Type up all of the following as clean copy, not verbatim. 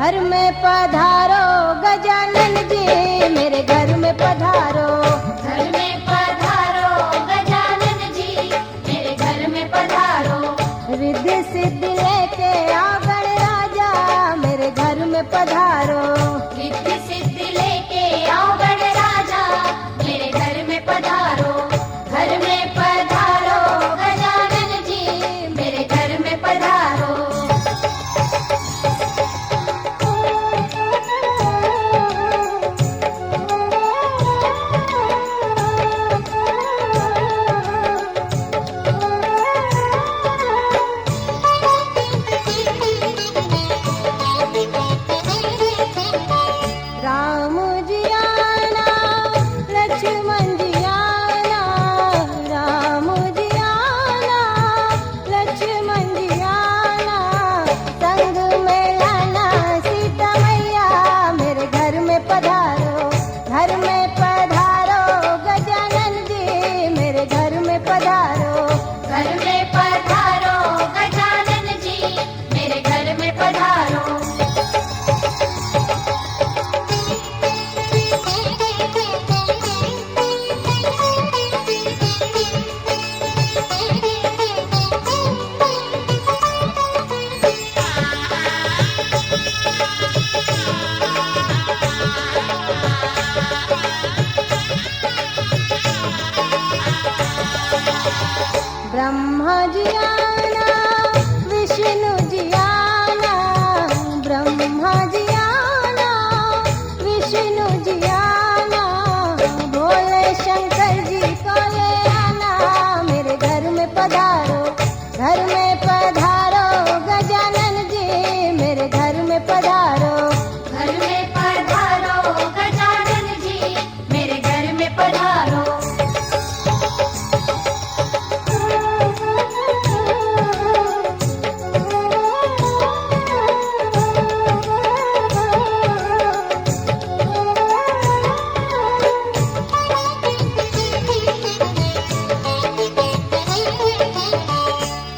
घर में पधारो गजानन जी, मेरे घर में पधारो। घर में पधारो गजानन जी, मेरे घर में पधारो। रिद्धि सिद्धि लेके आओ गणराजा, मेरे घर में पधारो। रिद्धि सिद्धि लेके आओ गणराजा, मेरे घर में पधारो। घर में पधारो गजानन जी, मेरे घर में पधारो। राम जी आना, लक्ष्मण जी आना, राम जी आना, लक्ष्मण जी आना, संग में लाना सीता मैया, मेरे घर में पधारो। घर में पधारो गजानन जी, मेरे घर में पधारो। घर में पधारो गजानन जी, मेरे घर में पधारो। ब्रह्मा जी आना, विष्णु जी आना, ब्रह्मा जी आना, विष्णु जी आना, भोले शंकर जी को ले आना, मेरे घर में पधारो। घर में पधारो गजानन जी, मेरे घर में पधारो। घर में पधारो गजानन जी, मेरे घर में पधारो।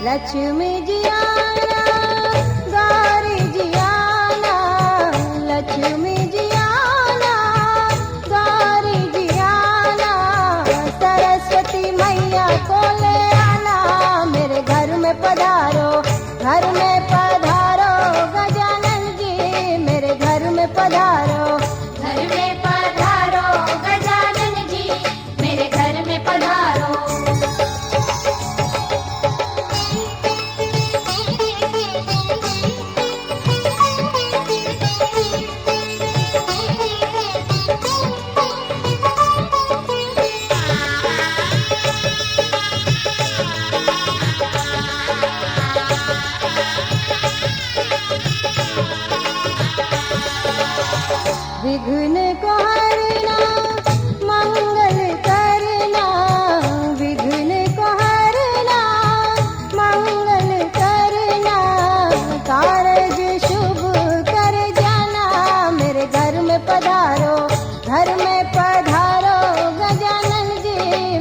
लक्ष्मी जी आना, गौरी जी आना, लक्ष्मी जी आना, गौरी जी आना, सरस्वती मैया को ले आना, मेरे घर में पधारो। घर में पधारो गजानन जी, मेरे घर में पधारो। घर में पधारो गजानन जी, मेरे घर में पधारो। विघ्न को हरना, मंगल करना, विघ्न को हरना, मंगल करना, कारज शुभ कर जाना, मेरे घर में पधारो। घर में पधारो गजानन जी,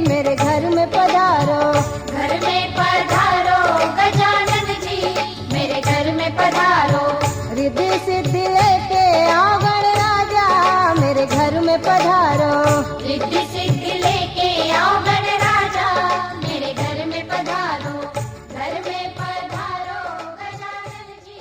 मेरे घर में पधारो। घर में पधारो गजानन जी, मेरे घर में पधारो। रिद्धि सिद्धि लेके आओ गणराजा, मेरे घर में पधारो। रिद्धि सिद्धि लेके आओ गणराजा, मेरे घर में पधारो। घर में पधारो गजानन जी।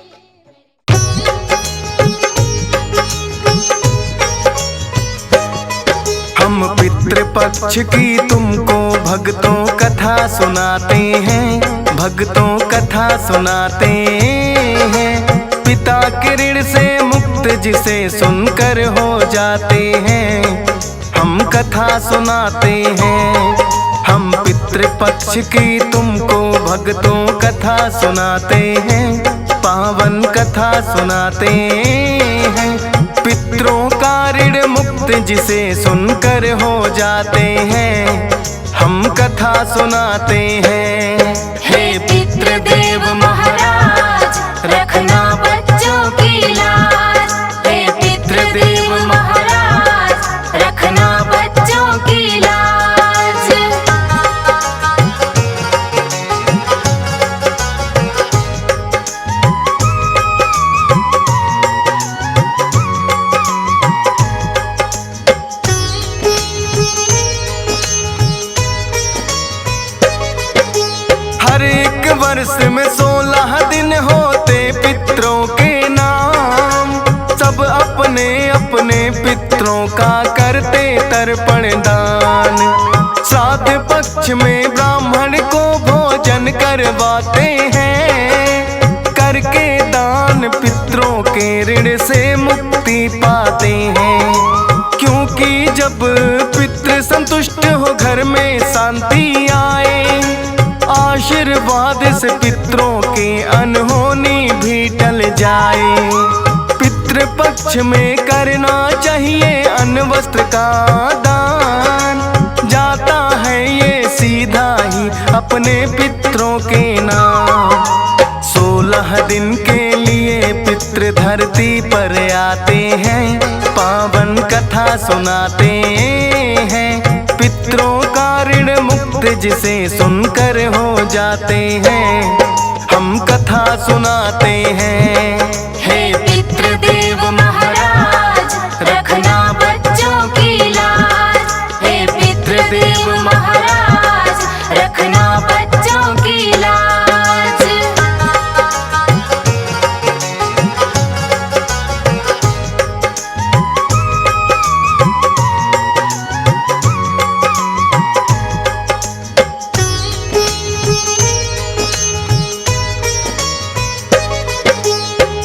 हम पितृपक्ष की तुमको भक्तों कथा सुनाते हैं, भक्तों कथा सुनाते हैं। पिता के ऋण से मुक्त जिसे सुनकर हो जाते हैं, हम कथा सुनाते हैं। हम पितृपक्ष की तुमको भक्तों कथा सुनाते हैं, पावन कथा सुनाते हैं। पितरों का ऋण मुक्त जिसे सुनकर हो जाते हैं, हम कथा सुनाते हैं। हे पितृदेव महाराज, रखना बच्चों की लाज। हे पितृदेव महाराज, रखना बच्चों की लाज। तर्पण दान। श्राद्ध पक्ष में ब्राह्मण को भोजन करवाते हैं, करके दान पितरों के ऋण से मुक्ति पाते हैं। क्योंकि जब पितृ संतुष्ट हो घर में शांति आए, आशीर्वाद से पितरों के अनहोनी भी टल जाए। पितृ पक्ष में करना चाहिए अन्न वस्त्र का दान, जाता है ये सीधा ही अपने पितरों के नाम। 16 दिन के लिए पितृ धरती पर आते हैं, पावन कथा सुनाते हैं। पितरों का ऋण मुक्त जिसे सुनकर हो जाते हैं, हम कथा सुनाते हैं। हे पितृदेव महाराज, रखना बच्चों की लाज। हे पितृदेव महाराज, रखना बच्चों की लाज।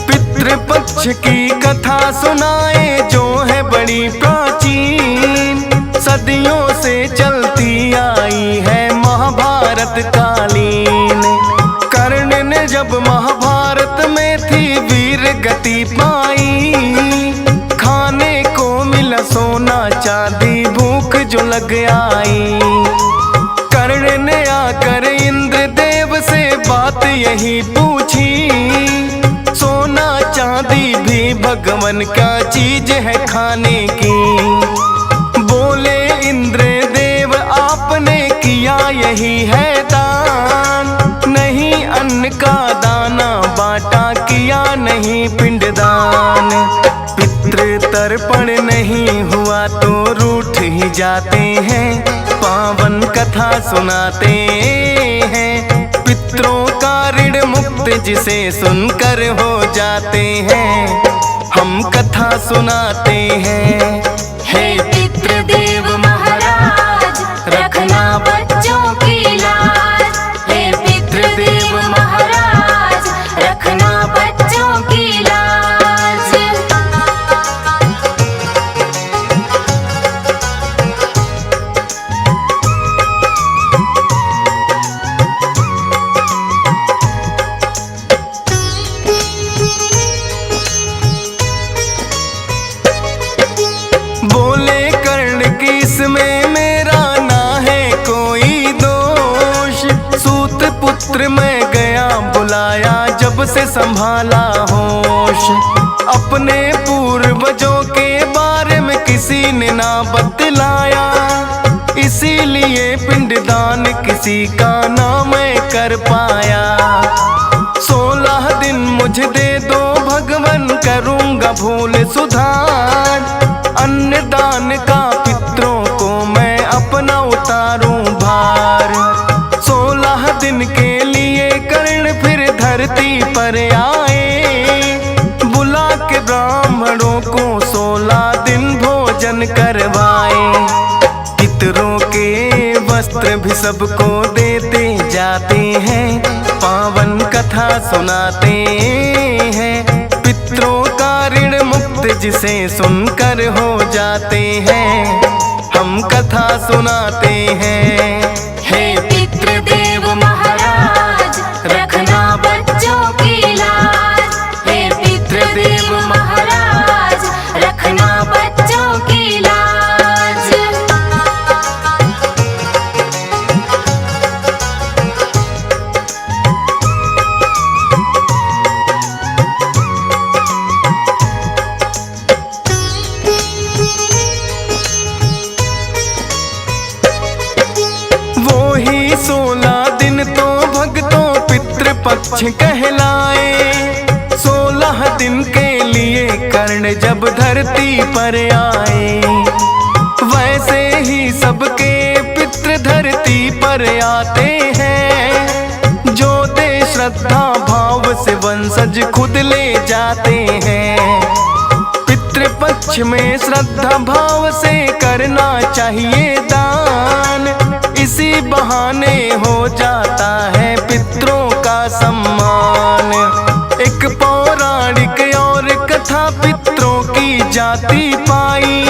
पितृपक्ष की कथा सुनाए जो है बड़ी प्राचीन, सदियों से चलती आई है महाभारत कालीन। कर्ण ने जब महाभारत में थी वीर गति पाई, खाने को मिला सोना चांदी भूख जो लग आई। कर्ण ने आकर इंद्रदेव से बात यही पूछी, सोना चांदी भी भगवान का चीज है खाने की। बोले इंद्रदेव आपने किया यही है दान, नहीं अन्न का दाना बांटा, किया नहीं पिंडदान। पितृ तर्पण नहीं हुआ तो रूठ ही जाते हैं, पावन कथा सुनाते हैं। पितरों का ऋण मुक्त जिसे सुनकर हो जाते हैं, हम कथा सुनाते हैं। हे पितृदेव महाराज, रखना बच्चों की लाज। हे पितृदेव महाराज, रखना बच्चों की लाज। बोले कर्ण की इसमें मेरा ना है कोई दोष, सूत पुत्र मैं गया बुलाया जब से संभाला होश। अपने पूर्वजों के बारे में किसी ने ना बतलाया, इसीलिए पिंडदान किसी का ना मैं कर पाया। 16 दिन मुझे दे दो भगवान, करूँगा भूल सुधार। अन्नदान का पितरों को मैं अपना उतारूं भार। 16 दिन के लिए कर्ण फिर धरती पर आए, बुला के ब्राह्मणों को 16 दिन भोजन करवाए। पितरों के वस्त्र भी सबको देते जाते हैं, पावन कथा सुनाते हैं। पितरों का ऋण मुक्त जिसे सुनकर हो जाते हैं, हम कथा सुनाते हैं। हे पितृदेव महाराज, रखना बच्चों की लाज। हे पितृदेव महाराज, रखना बच्चों की लाज। वो ही 16 दिन तो भक्तों पितृपक्ष कहलाए। 16 दिन के लिए कर्ण जब धरती पर आए, वैसे ही सबके पितृ धरती पर आते हैं। जो दे श्रद्धा भाव से वंशज खुद ले जाते हैं। पितृ पितृपक्ष में श्रद्धा भाव से करना चाहिए दान। इसी बहाने हो जाता है पितरों का सम्मान। एक पौराणिक और कथा पितरों की जाति पाई।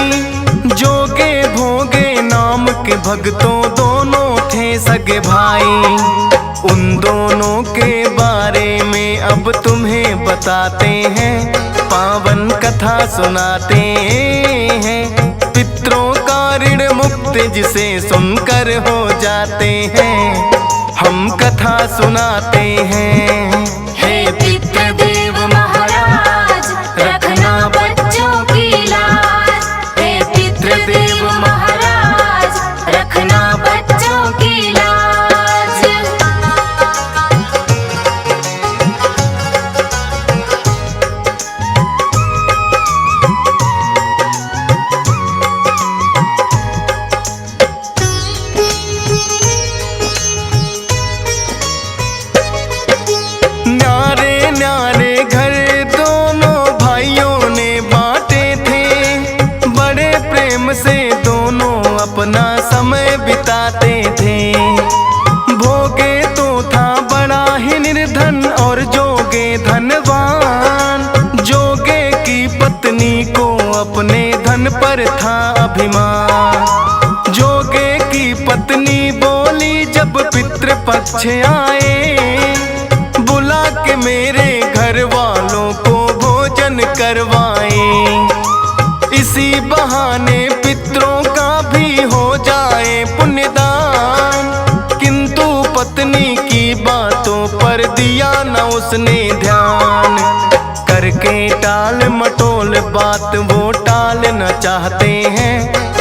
जोगे भोगे नाम के भक्तों दोनों थे सगे भाई। उन दोनों के बारे में अब तुम्हें बताते हैं, पावन कथा सुनाते हैं। पितरों का ऋण मुक्त जिसे सुनकर हो जाते हैं, हम कथा सुनाते हैं। हे पितृदेव महाराज रखना बच्चों की लाज। हे पितृदेव महाराज रखना बच्चों की लाज। न्यारे न्यारे घर दोनों भाइयों ने बांटे थे। बड़े प्रेम से दोनों अपना समय बिताते थे। भोगे तो था बड़ा ही निर्धन और जोगे धनवान। जोगे की पत्नी को अपने धन पर था अभिमान। जोगे की पत्नी बोली जब पितृपक्ष आए, बुला के मेरे घर वालों को भोजन करवाए। इसी बहाने पितरों का भी हो जाए पुण्यदान। किंतु पत्नी की बातों पर दिया न उसने ध्यान। करके टाल मटोल बात वो टाल न चाहते हैं,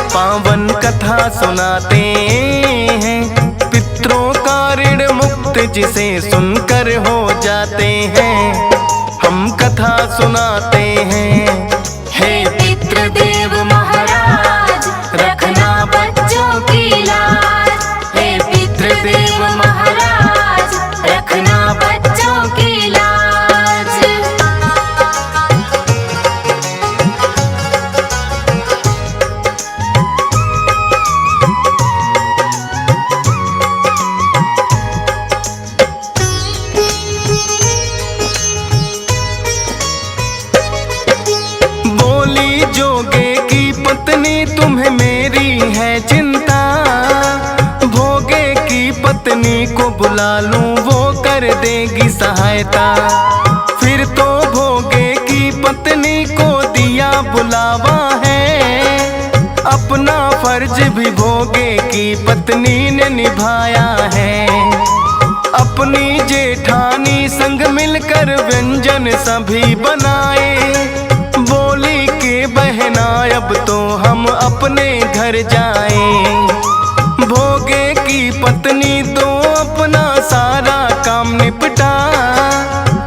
पावन कथा सुनाते हैं। पितरों का ऋण मुक्त जिसे सुनकर हो जाते हैं, हम कथा सुनाते हैं। हे पितृदेव महाराज रखना बच्चों की लाज। हे पितृदेव महाराज रखना बच्चों की लाज। जोगे की पत्नी तुम्हें मेरी है चिंता। भोगे की पत्नी को बुला लूं वो कर देगी सहायता। फिर तो भोगे की पत्नी को दिया बुलावा है। अपना फर्ज भी भोगे की पत्नी ने निभाया है। अपनी जेठानी संग मिलकर व्यंजन सभी बनाए। बोली के बहना अब तो हम अपने घर जाएं। भोगे की पत्नी तो अपना सारा काम निपटा।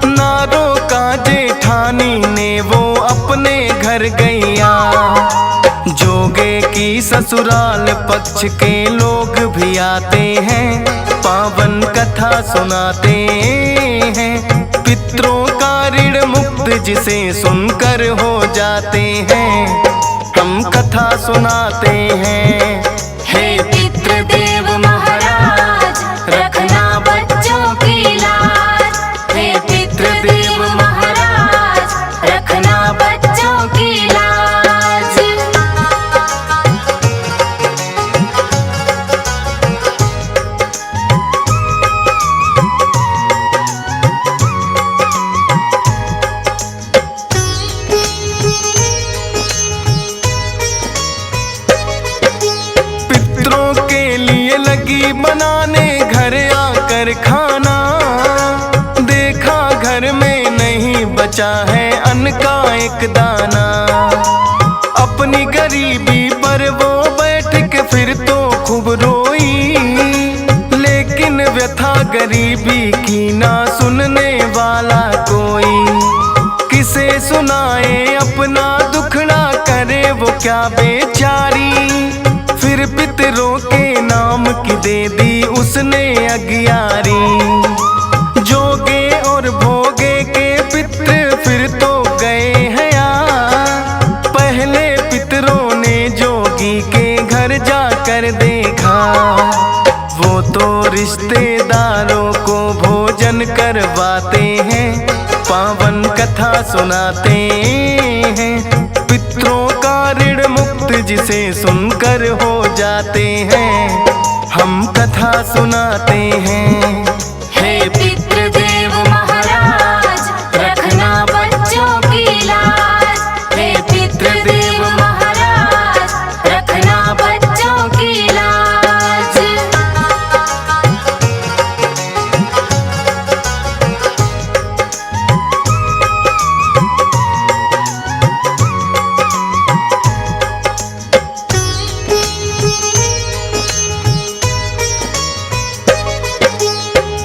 नारों का जेठानी ने वो अपने घर गईया। जोगे की ससुराल पक्ष के लोग भी आते हैं, पावन कथा सुनाते हैं। पितरों का ऋण मुक्त जिसे सुनकर हो जाते हैं, हम कथा सुनाते हैं। हे पितृदेव महाराज रखना बच्चों की लाज। हे पितृदेव महाराज रखना बच्चों की लाज। लगी बनाने घर आकर खाना। देखा घर में नहीं बचा है अन्न का एक दाना। अपनी गरीबी पर वो बैठ के फिर तो खूब रोई। लेकिन व्यथा गरीबी की ना सुनने वाला कोई। किसे सुनाए अपना दुखड़ा, करे वो क्या बेचारी। फिर पितरों के नाम की दे दी उसने अगियारी। जोगे और भोगे के पितर फिर तो गए हैं यार। भोजन करवाते हैं, पावन कथा सुनाते हैं। पितरों का ऋण मुक्त जिसे सुनकर हो जाते हैं, हम कथा सुनाते हैं। हे पितृदेव महाराज रखना बच्चों की लाज, हे पितृदेव महाराज रखना बच्चों की लाज।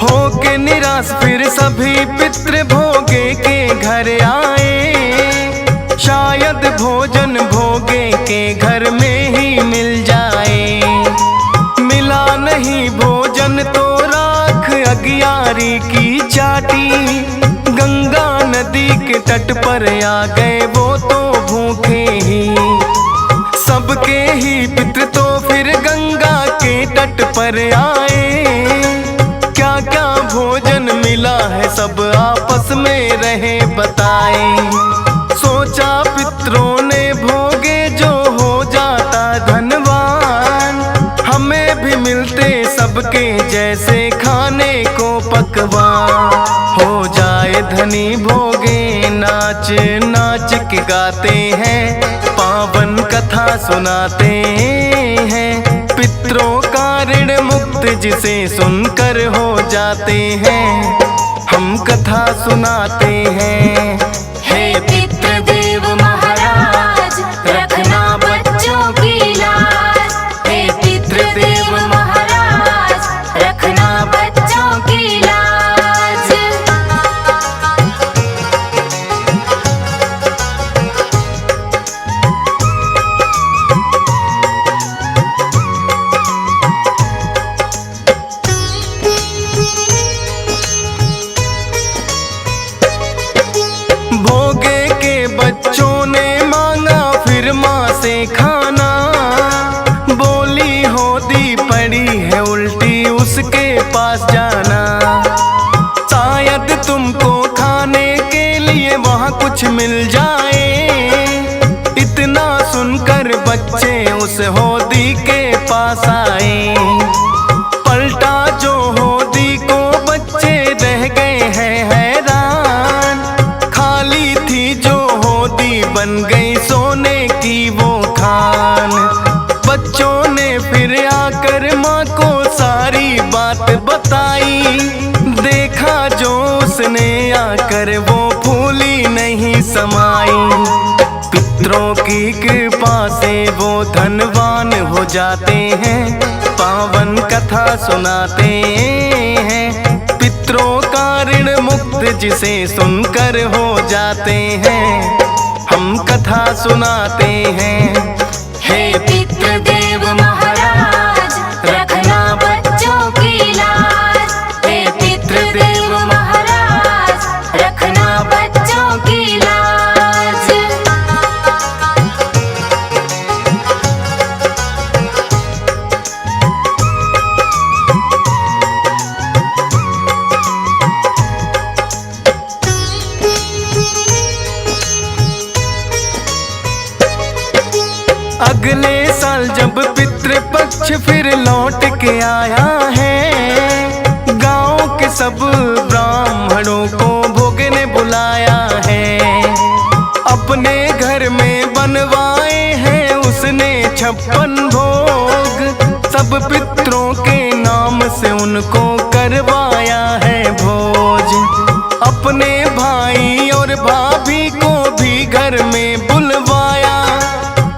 होके निराश फिर सभी पितृ भोगे के घर आए, शायद भोजन भोगे के घर में ही मिल जाए। मिला नहीं भोजन तो राख अगियारी की चाटी, गंगा नदी के तट पर आ गए वो तो भूखे ही। सबके ही पितृ तो फिर गंगा के तट पर आए, क्या क्या भोजन मिला है सब आपस में रहे बताए। सोचा पितरों ने भोगे जो हो जाता धनवान, हमें भी मिलते सबके जैसे खाने को पकवान। हो जाए धनी भोगे नाच नाच के गाते हैं, पावन कथा सुनाते हैं। पितरों का ऋण मुक्त जिसे सुनकर हो जाते हैं, हम कथा सुनाते हैं। हे पितृदेव महाराज रखना बच्चों की लाज, हे पितृदेव महाराज रखना बच्चों की लाज। भोगे के बच्चों ने मांगा फिर माँ से खाना, बोली होदी पड़ी है उल्टी उसके पास जाना। शायद तुमको खाने के लिए वहाँ कुछ मिल जाए, इतना सुनकर बच्चे उस होदी के पास आए। पलटा जो होदी को बच्चे रह गए हैं हैरान, खाली थी जो होदी बन गई सोने की वो खान। बच्चों ने फिर आकर माँ को सारी बात बताई, देखा जो उसने आकर वो फूली नहीं समाई। पितरों की कृपा से वो धनवान हो जाते हैं, पावन कथा सुनाते हैं। पितरों का ऋण मुक्त जिसे सुनकर हो जाते हैं, हम कथा सुनाते हैं। हे पितृदेव महाराज रखना बच्चों की लाज, हे पितृदेव महाराज रखना बच्चों की लाज। अगले साल जब पितृपक्ष फिर लौट के आया है, गांव के सब ब्राह्मणों को भोगने बुलाया है। अपने घर में बनवाए हैं उसने 56 भोग, सब पितरों के नाम से उनको करवाया है भोज। अपने भाई और भाभी को भी घर में बुलवाया,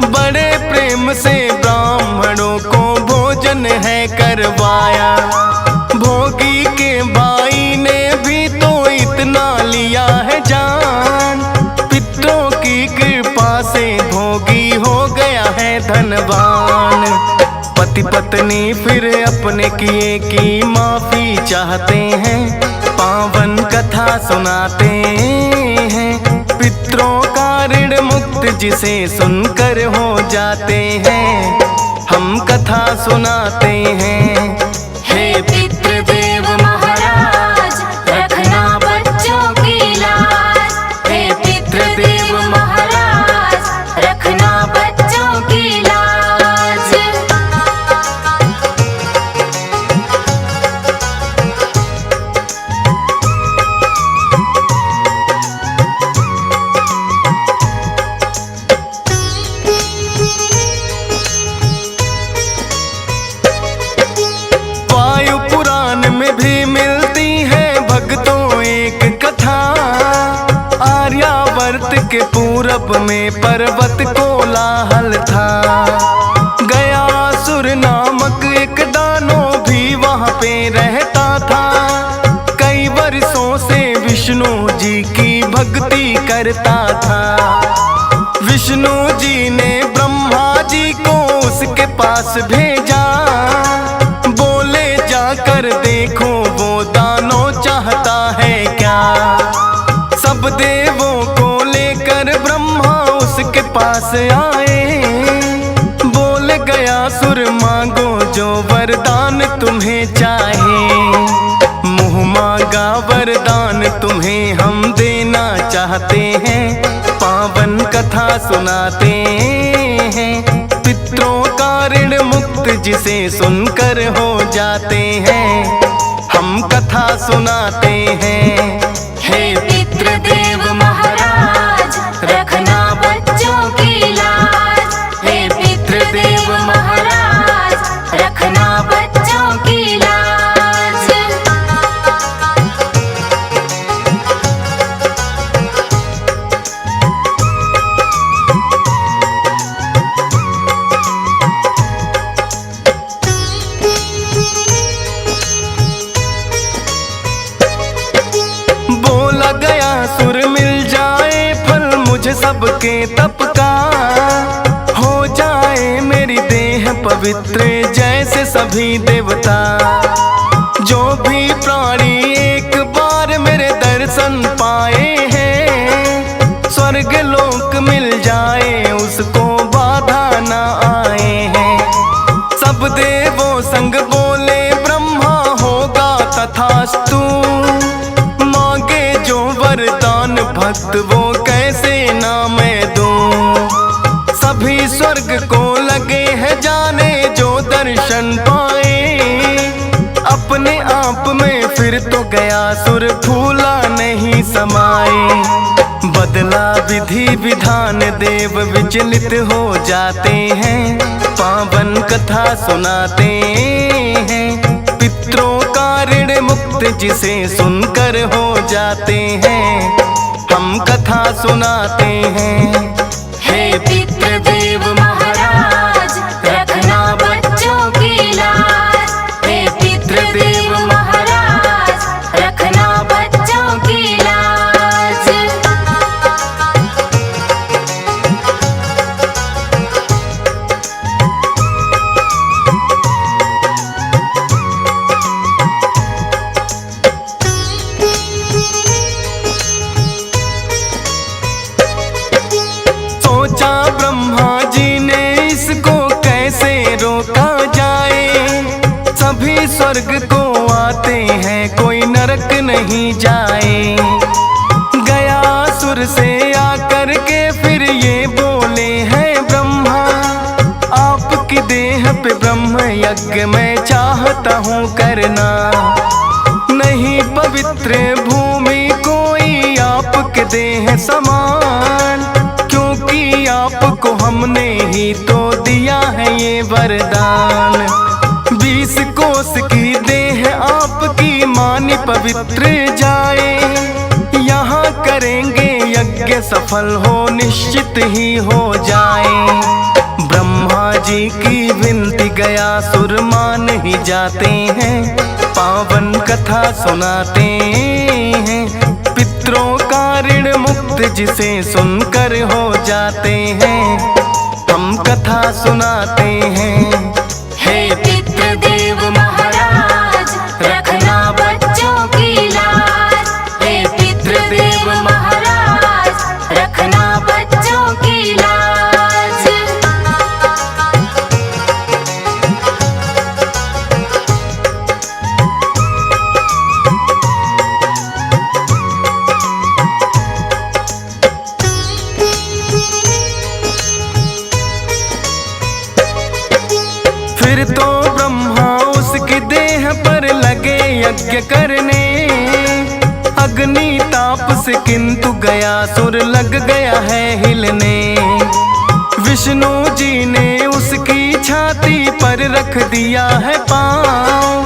बड़े प्रेम से ब्राह्मणों को भोजन है करवाया। भोगी के भाई ने भी तो इतना लिया है जान, पितरों की कृपा से भोगी हो गया है धनवान। पति पत्नी फिर अपने किए की माफी चाहते हैं, पावन कथा सुनाते हैं। पितरों का ऋण मुक्त जिसे सुनकर हो जाते हैं, हम कथा सुनाते हैं। हे पितृदेव महाराज वर्त के पूरब में पर्वत कोलाहल था। गयासुर नामक एक दानव भी वहाँ पे रहता था। कई वर्षों से विष्णु जी की भक्ति करता था। विष्णु जी ने ब्रह्मा जी को उसके पास भेजा। बोले जाकर देखो वो दानव चाहता है क्या। सब देवों को लेकर ब्रह्मा उसके पास आए। बोल गयासुर मांगो जो वरदान तुम्हें चाहे। मुँह मांगा वरदान तुम्हें हम देना चाहते हैं। पावन कथा सुनाते हैं। पितरों का ऋण मुक्त जिसे सुनकर हो जाते हैं। हम कथा सुनाते हैं। हे पितृदेव महाराज, रखना बच्चों की लाज। हे पितृदेव महाराज, रखना बच्चों की लाज। बोला गयासुर मिल जाए फल मुझे सबके तप का। हो जाए मेरी देह पवित्र जैसे सभी देवता। जो भी प्राणी एक बार मेरे दर्शन पाए हैं। स्वर्ग लोक मिल जाए उसको बाधा ना आए हैं। सब देवों संग बोले ब्रह्मा होगा तथास्तु। मांगे जो वरदान भक्त वो कैसे ना मैं दूं। सभी स्वर्ग को लगे हैं जाने जो दर्शन पाए। अपने आप में फिर तो गयासुर फूला नहीं समाए। बदला विधि विधान देव विचलित हो जाते हैं। पावन कथा सुनाते हैं। पितरों का ऋण मुक्त जिसे सुनकर हो जाते हैं। हम कथा सुनाते हैं। हे पितृदेव महाराज, रखना बच्चों की लाज। हे पितृदेव महाराज, रखना बच्चों की लाज। सोचा ब्रह्मा जी ने इसको कैसे रोका जाए। सभी स्वर्ग को आते हैं कोई नरक नहीं जाए। गयासुर से आकर के फिर ये बोले हैं ब्रह्मा। आपकी देह पे ब्रह्म यज्ञ मैं चाहता हूँ करना। नहीं पवित्र भूमि कोई आपके देह समान। क्योंकि आपको हमने ही तो दिया है ये वरदान। 20 कोस की देह आपकी मानी पवित्र जाए। यहाँ करेंगे यज्ञ सफल हो निश्चित ही हो जाए। ब्रह्मा जी की विनती गयासुर मान ही जाते हैं। पावन कथा सुनाते हैं। पितरों का ऋण मुक्त जिसे सुनकर हो जाते हैं। हम कथा सुनाते हैं। हे पितृदेव महाराज, रखना बच्चों की लाज। हे पितृदेव महाराज, रखना बच्चों की लाज। फिर तो ब्रह्मा उसकी देह पर लगे यज्ञ करने। अग्नि ताप से किंतु गयासुर लग गया है हिलने। विष्णु जी ने उसकी छाती पर रख दिया है पाँव।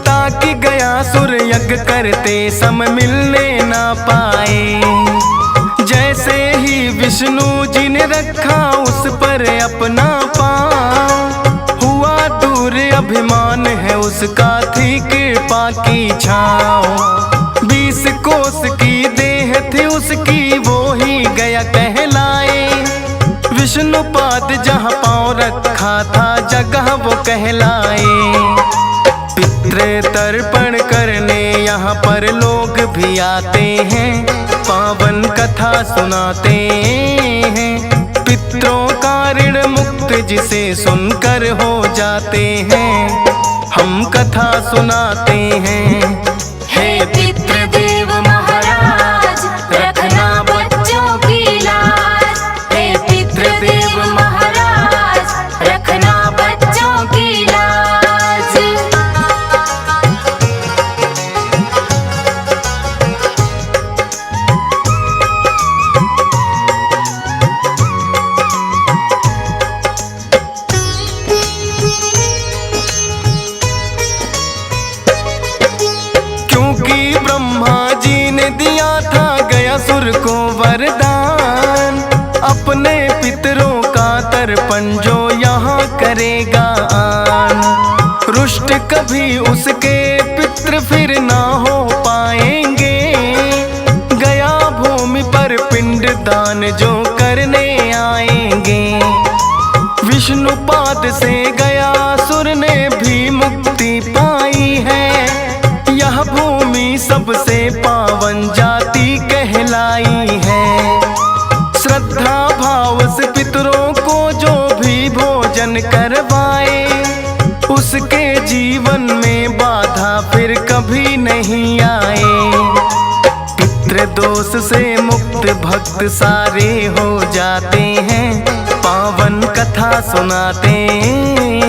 ताकि गयासुर यज्ञ करते समय मिलने ना पाए। जैसे जैसे ही विष्णु जी ने रखा उस पर अपना पाँव, हुआ दूर अभिमान है उसका, थी कृपा की छाँव। 20 कोस की देह थी उसकी, वो ही गया कहलाए। विष्णुपाद जहाँ पाँव रखा था जगह वो कहलाए। पितृ तर्पण करने यहाँ पर लोग भी आते हैं, पावन कथा सुनाते हैं। पितरों का ऋण मुक्त जिसे सुनकर हो जाते हैं, हम कथा सुनाते हैं। हे पितृदेव महाराज रखना बच्चों की लाज, हे पितृदेव महाराज रखना बच्चों की लाज। क्योंकि ब्रह्मा जी ने दिया था गयासुर को वरदान, अपने पितरों का तर्पण जो यहाँ करेगा आन, रुष्ट कभी उसके पितृ फिर ना हो पाएंगे। गया भूमि पर पिंड दान जो करने आएंगे, विष्णुपाद से गयासुर ने भी मुक्ति पाई है। यह भूमि सबसे पावन जाति कहलाई है। श्रद्धा भाव से पितरों को जो भी भोजन करवाए, उसके जीवन में बाधा फिर कभी नहीं आए। पितृदोष से मुक्त भक्त सारे हो जाते हैं, पावन कथा सुनाते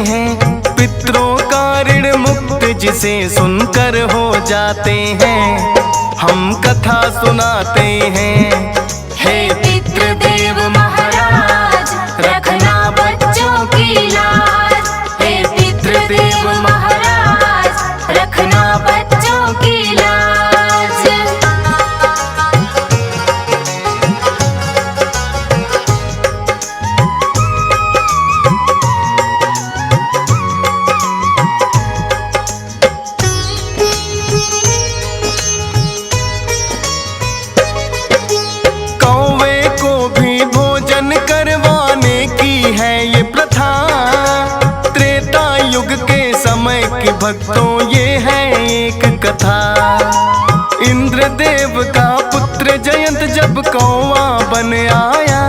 हैं। पितरों का ऋण मुक्त जिसे सुनकर हो जाते हैं, हम कथा सुनाते हैं। हे पितृदेव महाराज रखना बच्चों की लाज, हे पितृदेव महाराज रखना बच्चों की लाज। भक्तों ये है एक कथा। इंद्रदेव का पुत्र जयंत जब कौवा बन आया,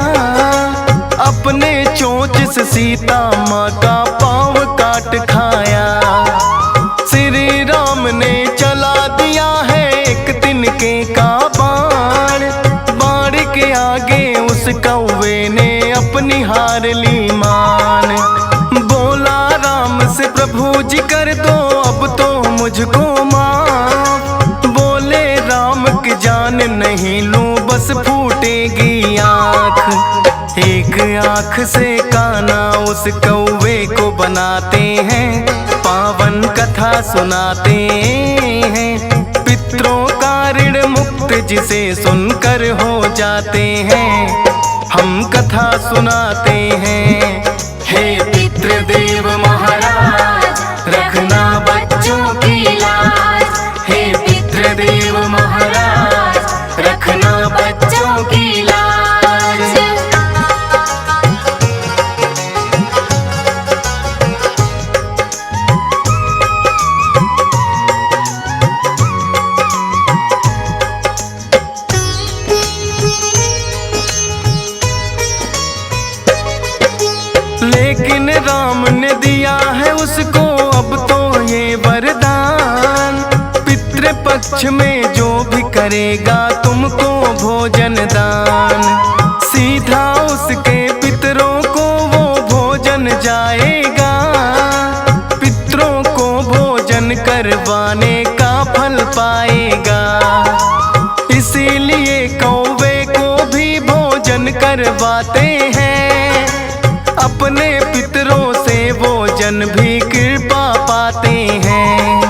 अपने चोंच से सीता माँ का पाँव काट खाया। श्री राम ने चला दिया है एक तिनके का बाण, बाण के आगे उस कौवे ने अपनी हार ली मान। बोला राम से प्रभु जी कर दो अब तो मुझको माफ, बोले राम की जान नहीं लूं बस फूटेगी आँख। एक आँख से काना उस कौवे को बनाते हैं, पावन कथा सुनाते हैं। पितरों का ऋण मुक्त जिसे सुनकर हो जाते हैं, हम कथा सुनाते हैं। हे पितृदेव महाराज रखना बच्चों की लाज, हे पितृदेव महाराज रखना बच्चों की लाज। लेकिन राम ने दिया है उसको अब तो ये वरदान, पितृपक्ष में जो भी करेगा तुमको भोजन दान, सीधा उसके पितरों को वो भोजन जाएगा। पितरों को भोजन करवाने का फल पाएगा, इसीलिए कौवे को भी भोजन करवाते हैं। अपने पितरों से भोजन भी कृपा पाते हैं।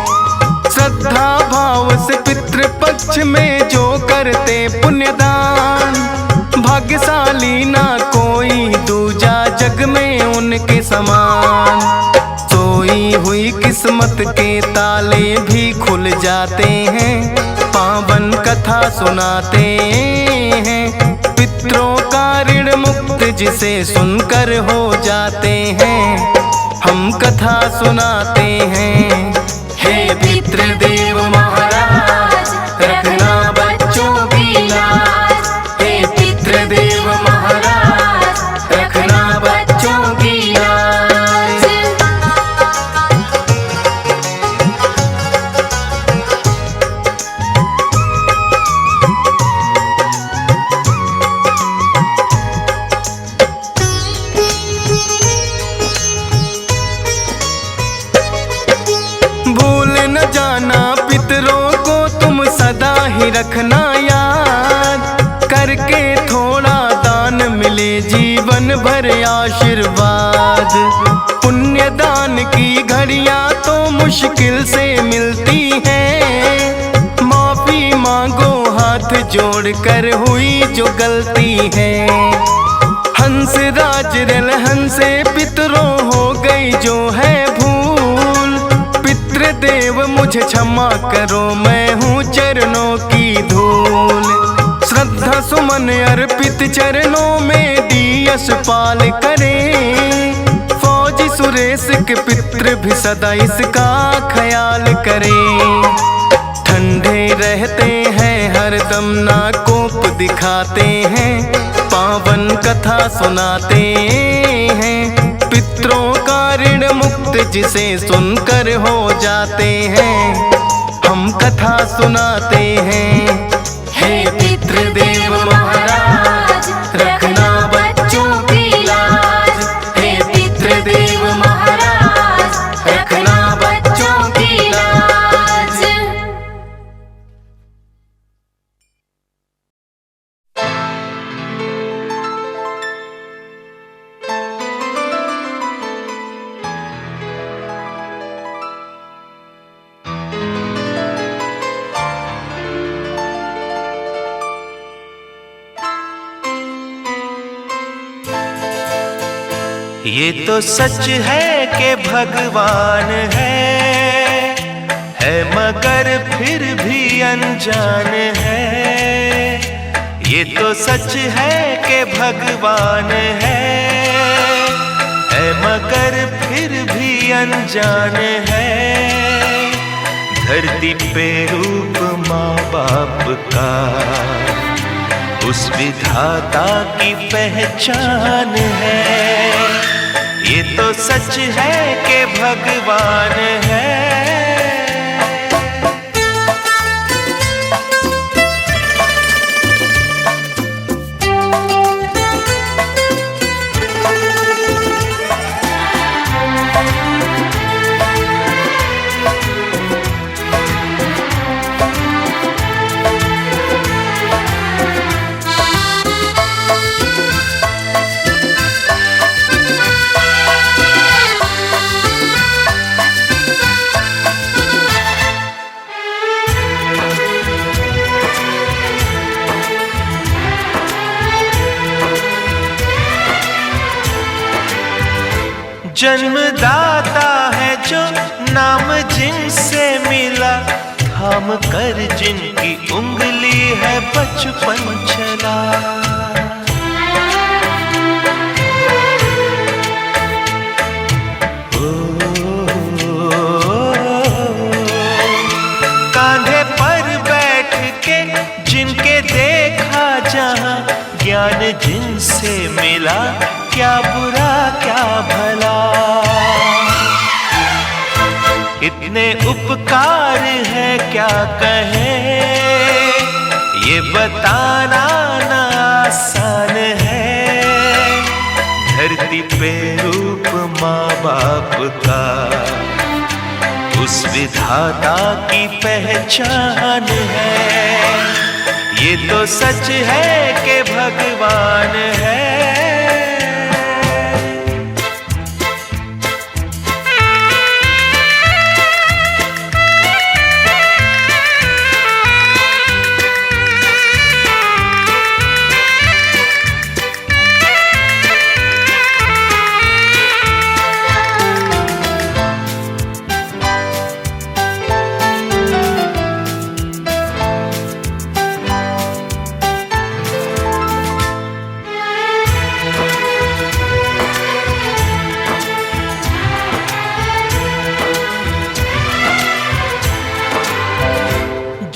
श्रद्धा भाव से पितृपक्ष में जो करते पुण्यदान, शक्तिशाली ना कोई दूजा जग में उनके समान। सोई हुई किस्मत के ताले भी खुल जाते हैं, पावन कथा सुनाते हैं। पितरों का ऋण मुक्त जिसे सुनकर हो जाते हैं, हम कथा सुनाते हैं। हे पितृदेव महाराज रखना बच्चों की लाज, हे पितृदेव महाराज रखना बच्चों की लाज। भूल न जाना पितरों को तुम सदा ही रखना याद, करके थोड़ा दान मिले जीवन भर आशीर्वाद। पुण्य दान की घड़ियां तो मुश्किल से मिलती हैं, माफी मांगो हाथ जोड़कर हुई जो गलती है। हंस राज रलहन से पितरों हो गई जो है भूल, पितृदेव मुझे क्षमा करो मैं हूँ चरणों की धूल। श्रद्धा सुमन अर्पित चरणों में दियस पाल करें, फौजी सुरेश के पितृ भी सदा इसका ख्याल करें। ठंडे रहते हैं हरदम ना कोप दिखाते हैं, पावन कथा सुनाते हैं। पितरों का ऋण मुक्त जिसे सुनकर हो जाते हैं, हम कथा सुनाते हैं। हे पितृदेव महाराज रखना बच्चों की लाज, हे पितृदेव महाराज रखना बच्चों की लाज। ये तो सच है कि भगवान है मगर फिर भी अनजान है। ये तो सच है कि भगवान है मगर फिर भी अनजान है। धरती पे रूप माँ बाप का उस विधाता की पहचान है। ये तो सच है कि भगवान है। जन्मदाता है जो नाम जिनसे मिला, थाम कर जिनकी उंगली है बचपन चला। कांधे पर बैठ के जिनके देखा जहां, ज्ञान जिनसे मिला क्या बुरा क्या भला। इतने उपकार है क्या कहें, ये बताना ना आसान है। धरती पे रूप माँ बाप का उस विधाता की पहचान है। ये तो सच है कि भगवान है।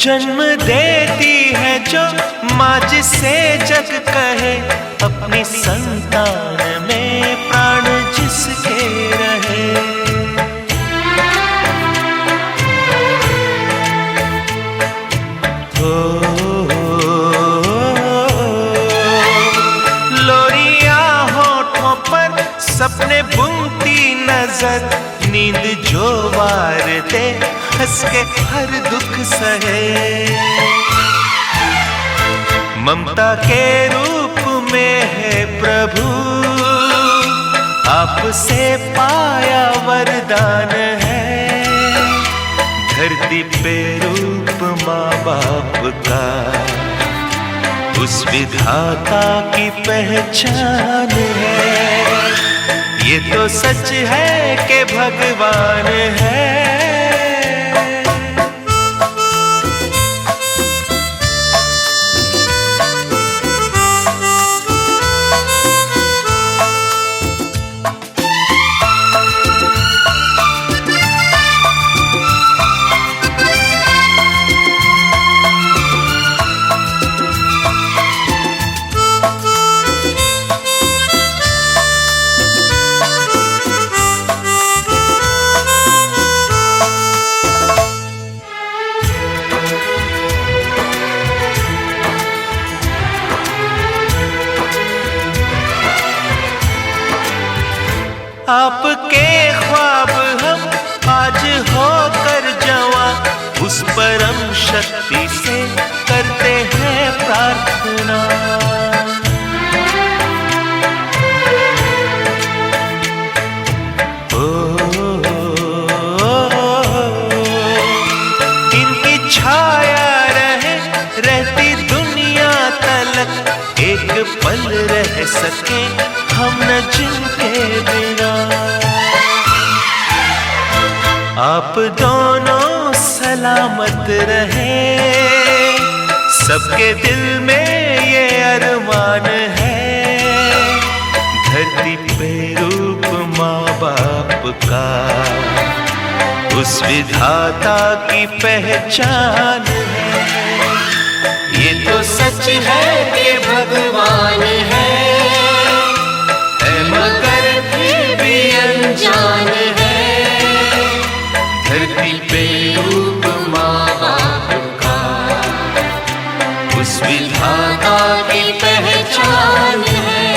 जन्म देती है जो माँ जिसे जग कहे, अपनी संतान में प्राण जिसके रहे। लोरिया होठों पर सपने बुनती नजर, नींद जो वार दे हंस के हर दुख सहे। ममता के रूप में है प्रभु, आपसे पाया वरदान है। धरती पे रूप माँ बाप का, उस विधाता की पहचान है। ये तो सच है कि भगवान है। आपके ख्वाब हम आज होकर जवां, उस परम शक्ति से करते हैं प्रार्थना। इनकी छाया रहे रहती दुनिया तलक, एक पल रह सके हम न जिनके बिना। आप दोनों सलामत रहे, सबके दिल में ये अरमान है। धरती पे रूप माँ बाप का, उस विधाता की पहचान है। ये तो सच है कि भगवान है, मगर फिर भी अनजान है। धरती पे रूप माँ बाप का, उस विधाता की पहचान है।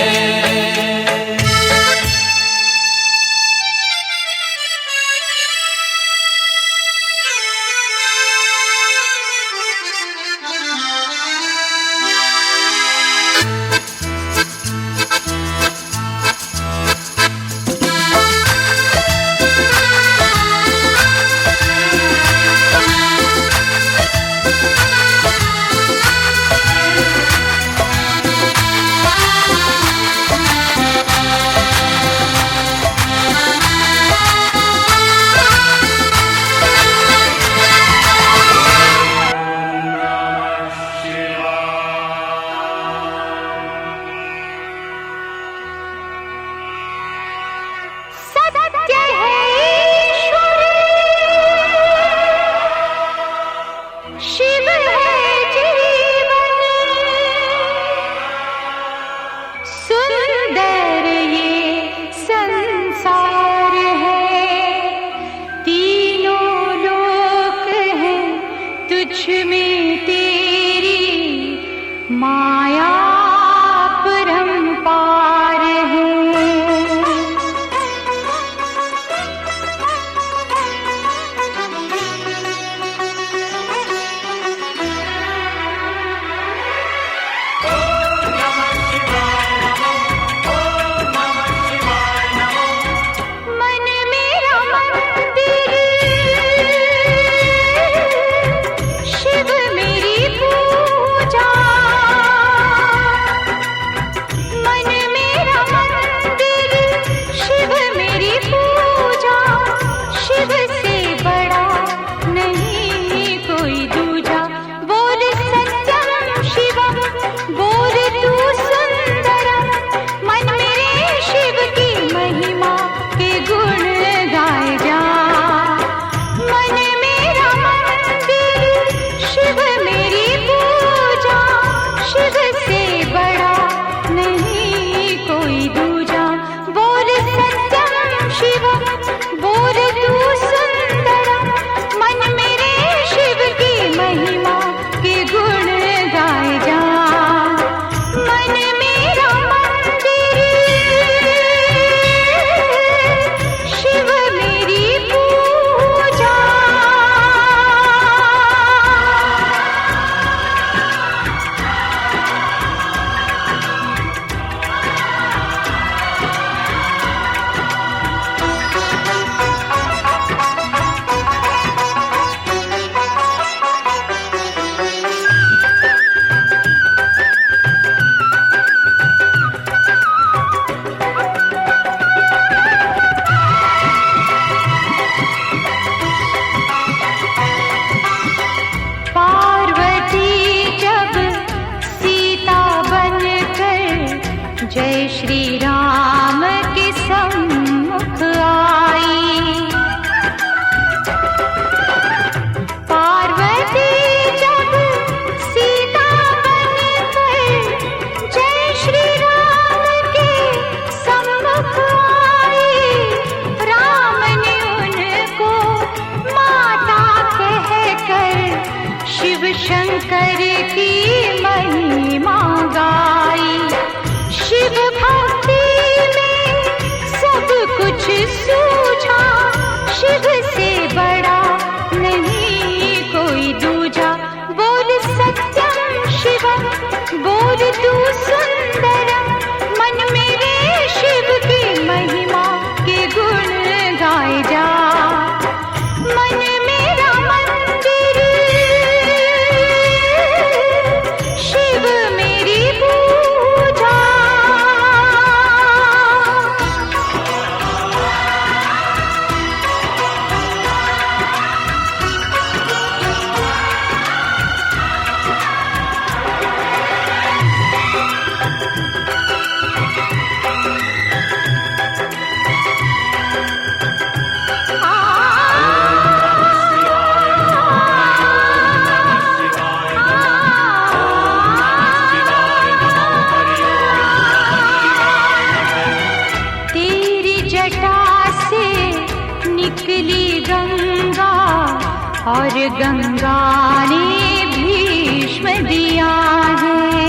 श्री राम के सम्मुख आई। पार्वती जब सीता बनकर जय श्री राम के सम्मुख आई, राम ने उनको माता कहकर शिव शंकर की महिमा गाई। शिव भक्ति में सब कुछ सूझा, शिव से बड़ा नहीं कोई दूजा। बोल सत्यम शिवम, बोल तू सुंदरम, मन मेरे शिव की महिमा के गुण गाए जा। मन मेरा मंदिर, शिव मेरी पूजा। तेरी जटा से निकली गंगा और गंगा ने भीष्म दिया है।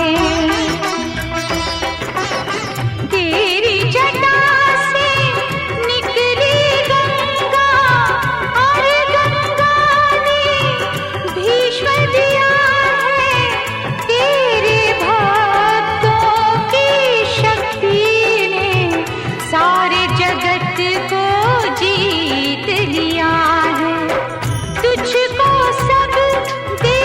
तेरी जटा से निकली गंगा और गंगा ने भीष्म दिया है। तेरे भक्तों की शक्ति ने सारे जगत को जीत लिया है। तुझको सब दे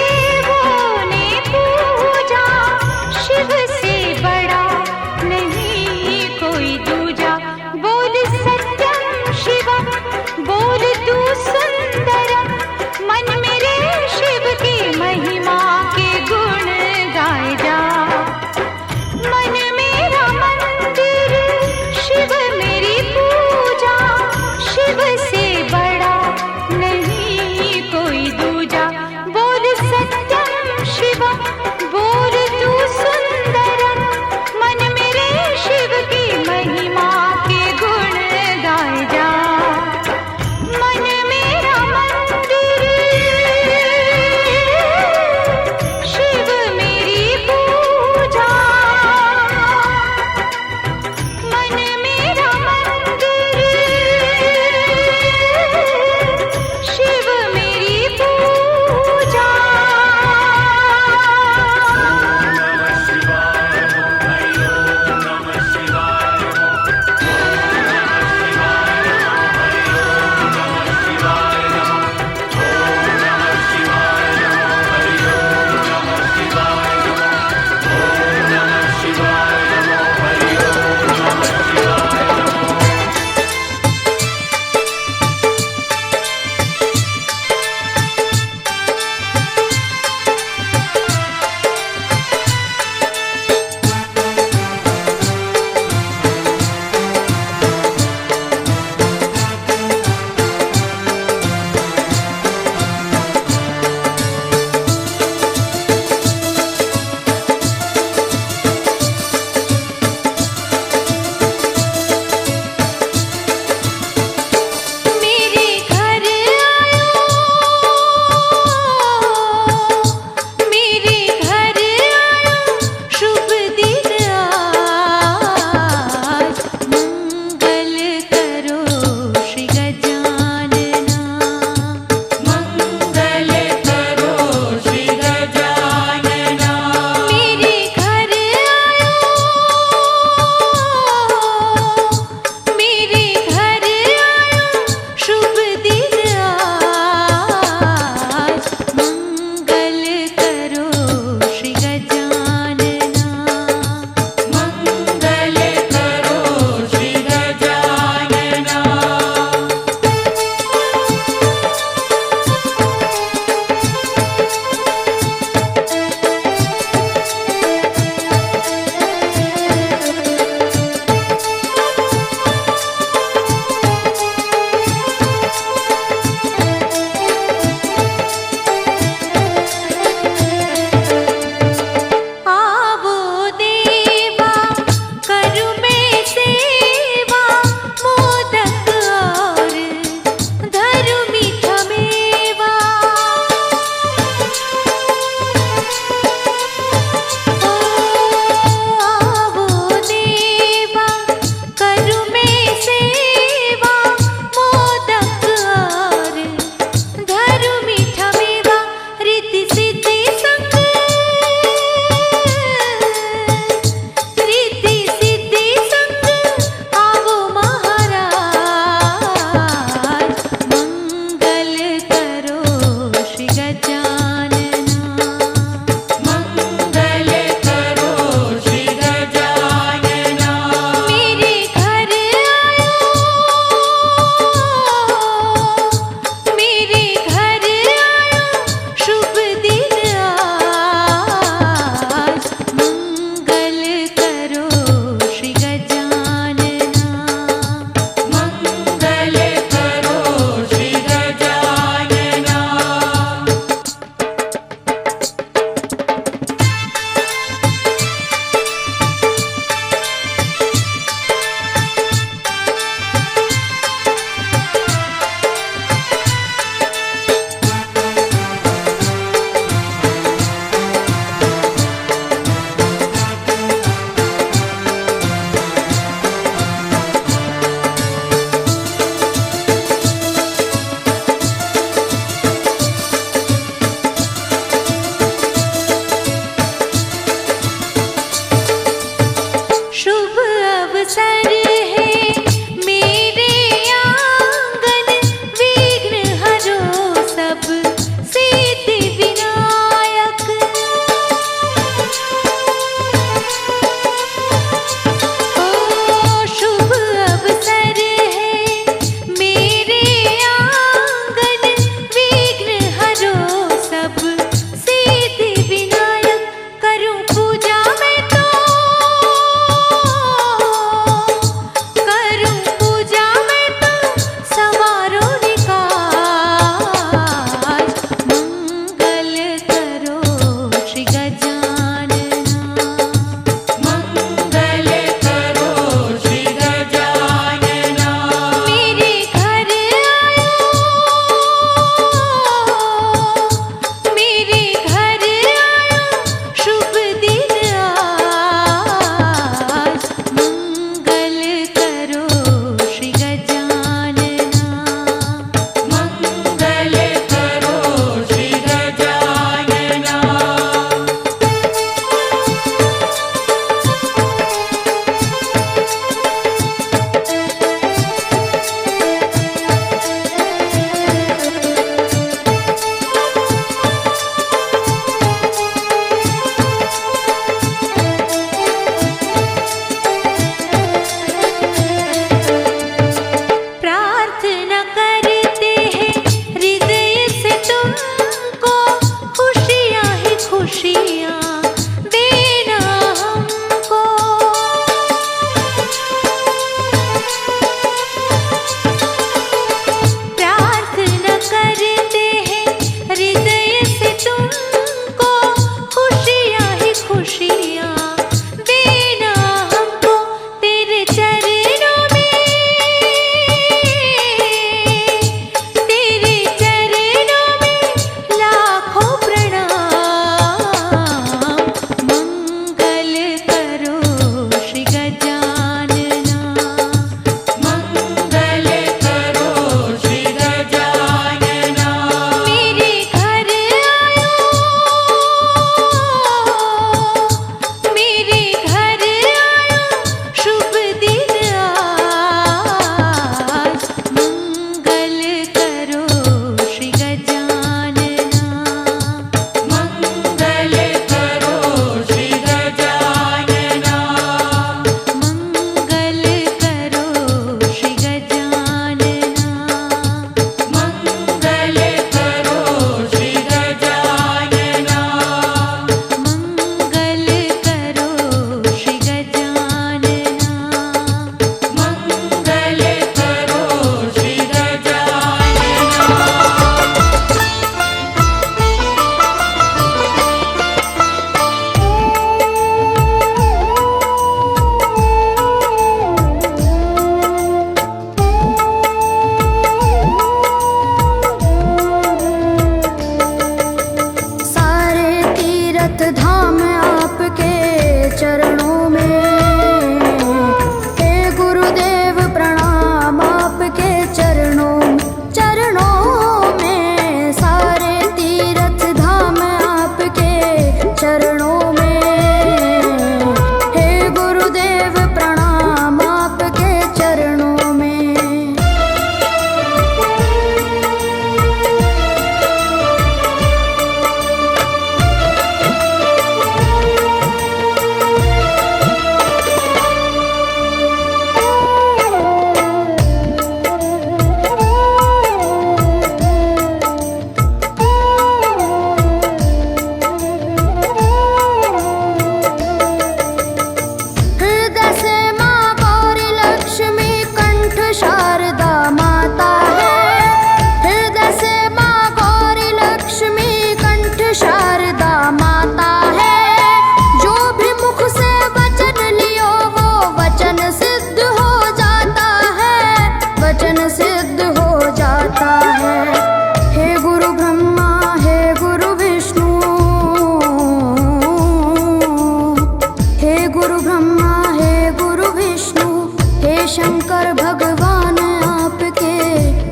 पर भगवान आपके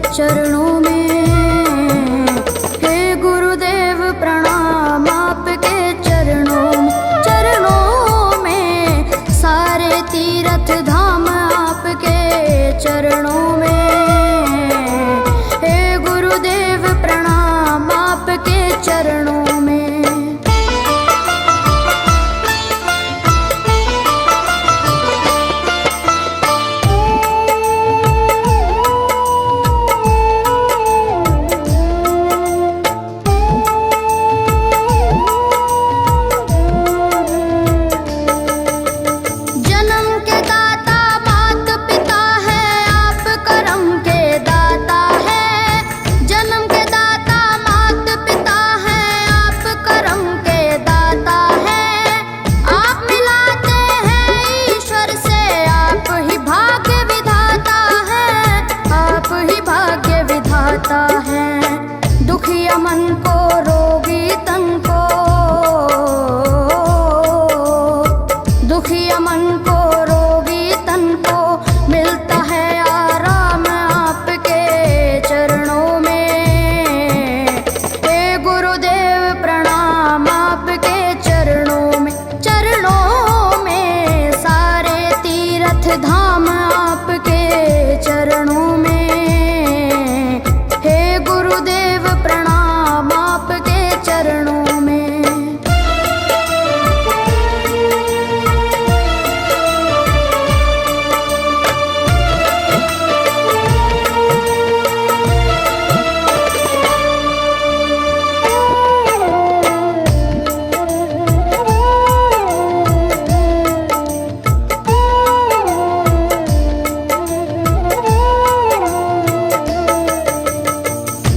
चरणों में। हे गुरुदेव प्रणाम आपके चरणों में, सारे तीर्थ धाम आपके चरणों में। हे गुरुदेव प्रणाम आपके चरणों में। दुखिया मन को रोगी तन को, दुखिया मन को रोगी तन को मिलता है आराम आपके चरणों में। हे गुरुदेव प्रणाम आपके चरणों में, सारे तीर्थ धाम आपके चरणों में। हे गुरुदेव प्रणाम आपके चरणों में।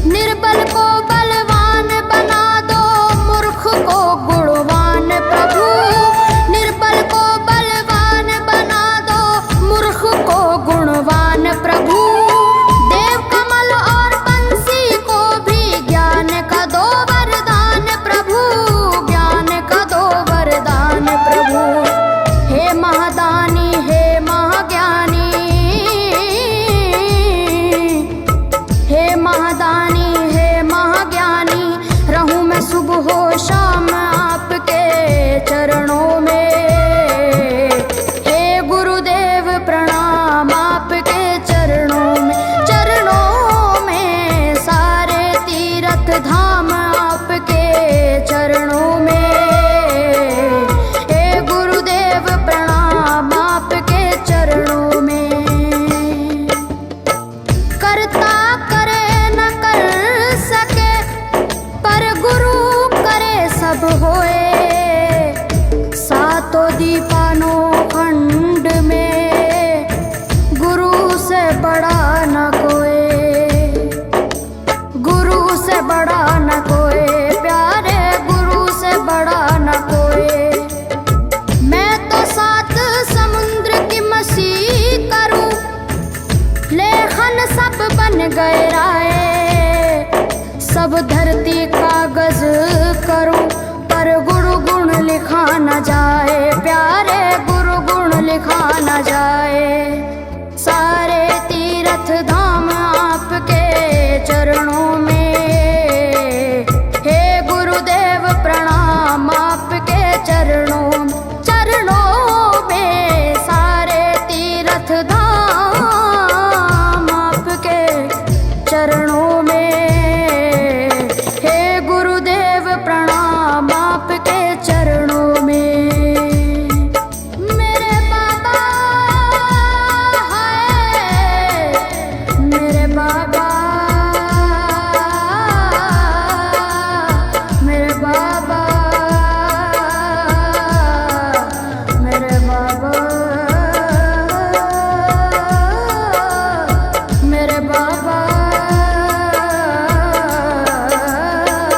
निर्बल को बलवान बना दो, मूर्ख को गुणवान प्रभु। निर्बल को बलवान बना दो, मूर्ख को गुणवान प्रभु। देव कमल और बंसी को भी ज्ञान का दो वरदान प्रभु, ज्ञान का दो वरदान प्रभु। हे महादानी हे महाज्ञानी, हे महादानी हे महाज्ञानी, रहूं मैं सुबह हो शाम आपके चरणों में। हे गुरुदेव प्रणाम आपके चरणों में, सारे तीर्थ धाम आपके चरणों में। हे गुरुदेव प्रणाम आपके चरणों में। करता करे न कर सके, पर गुरु करे सब होए। सातों दीपानों खंड में गुरु से बड़ा न कोई, गुरु से बड़ा न कोई, प्यारे गुरु से बड़ा न कोई। मैं तो सात समुद्र की मसीह करूं, लेखन सब बन गए राय। सब धरती कागज करूं, पर गुरु गुण लिखा न जाए।